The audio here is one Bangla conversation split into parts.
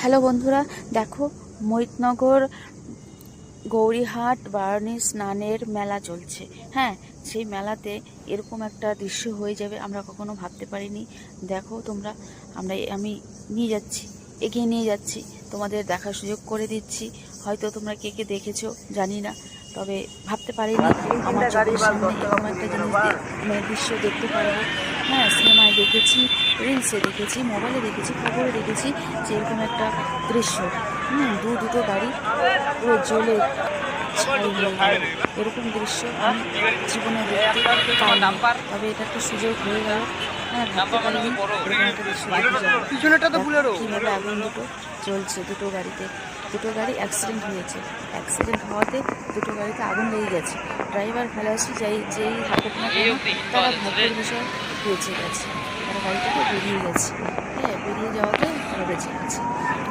হ্যালো বন্ধুরা, দেখো মৈতনগর গৌরীহাট বারণী স্নানের মেলা চলছে। হ্যাঁ, সেই মেলাতে এরকম একটা দৃশ্য হয়ে যাবে আমরা কখনো ভাবতে পারিনি। দেখো তোমরা, আমি নিয়ে যাচ্ছি, এগিয়ে নিয়ে যাচ্ছি, তোমাদের দেখার সুযোগ করে দিচ্ছি। হয়তো তোমরা কে কে দেখেছো জানি না, তবে ভাবতে পারিনি আমার চোখের সামনে এরকম একটা জিনিস দৃশ্য দেখতে পারবো। হ্যাঁ, সিনেমায় দেখেছি, রিলসে দেখেছি, মোবাইলে দেখেছি, খবরে দেখেছি যে এরকম একটা দৃশ্য। দুটো গাড়ি পুরো জ্বলে ছাই হয়ে গেল, এরকম দৃশ্য আমি জীবনে দেখতে পাইনি। তবে এটা একটা সুযোগ হয়ে গেল। হ্যাঁ, ভাবতে পারিনি এরকম একটা দৃশ্য দেখতে যাবো। কীভাবে আগুন দুটো জ্বলছে, দুটো গাড়ি অ্যাক্সিডেন্ট হয়েছে। অ্যাক্সিডেন্ট হওয়াতে দুটো গাড়িতে আগুন লেগে গেছে। ড্রাইভার খালাসি যেই থাকুক না কেন, তারা ভাগ্যের বিষয় বেঁচে গেছে, তারা গাড়ি থেকে বেরিয়ে গেছে। হ্যাঁ, বেরিয়ে যাওয়াতে তারা বেঁচে গেছে।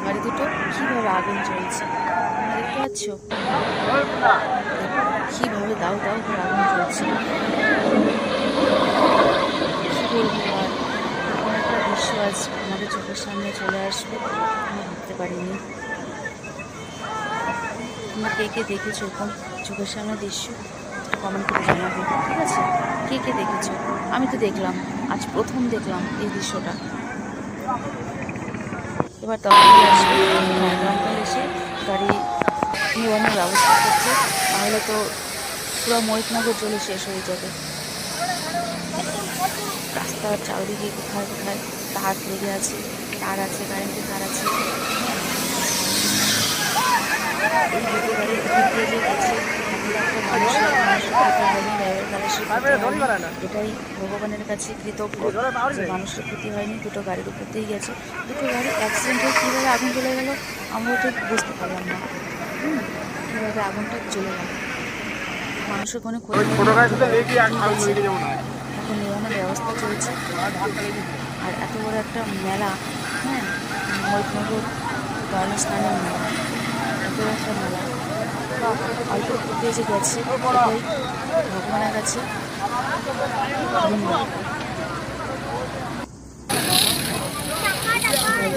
গাড়ি দুটো কীভাবে আগুন চলছে তোমরা দেখতে পাচ্ছ, কীভাবে দাউ দাউ করে আগুন চলছে। কী বলবো আর, এরকম একটা দৃশ্য আজ আমাদের চোখের সামনে চলে আসবে আমি ভাবতে পারিনি। তোমরা কে কে দেখেছো এরকম চোখের সামনে দৃশ্য, একটা কমেন্ট করে জানাবে, ঠিক আছে? কে কে দেখেছো? আমি তো দেখলাম, আজ প্রথম দেখলাম এই দৃশ্যটা। এবার দমকল আসবে, দমকল এসে গাড়ি নিবানোর ব্যবস্থা করছে, নাহলে তো পুরো মৈতনগর জ্বলে শেষ হয়ে যাবে। রাস্তার চারিদিকে কোথায় কোথায় তার লেগে আছে, কারেন্টের তার আছে। এই দুটো গাড়ি দিয়ে যে গেছে, এটাই ভগবানের কাছে কৃতজ্ঞ যে মানুষের ক্ষতি হয়নি, দুটো গাড়ির উপর দিয়ে গেছে। দুটো গাড়ি অ্যাক্সিডেন্ট হয়ে কীভাবে আগুন জ্বলে গেল আমরা ঠিক বুঝতে পারলাম না। কীভাবে আগুনটা জ্বলে গেল, মানুষের কোনো ক্ষতি এখন নিরানোর ব্যবস্থা চলছে। আর এত বড় একটা মেলা, হ্যাঁ, মৈতনগর বারণী স্নানের মেলা, এত বড় একটা মেলা অল্প ফুটে যে গেছে, এটাই ভগবানের কাছে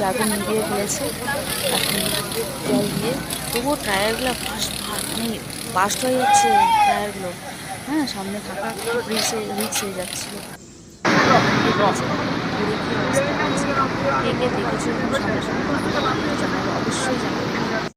আগুন নিভিয়ে ফেলেছে। এখন জল দিয়ে তবুও টায়ারগুলো বাস্ট হয়ে যাচ্ছে টায়ারগুলো। হ্যাঁ, সামনে থাকা রিক্স হয়ে যাচ্ছিলো। কে কে দেখেছো সামনে জানাবো, অবশ্যই জানাবো।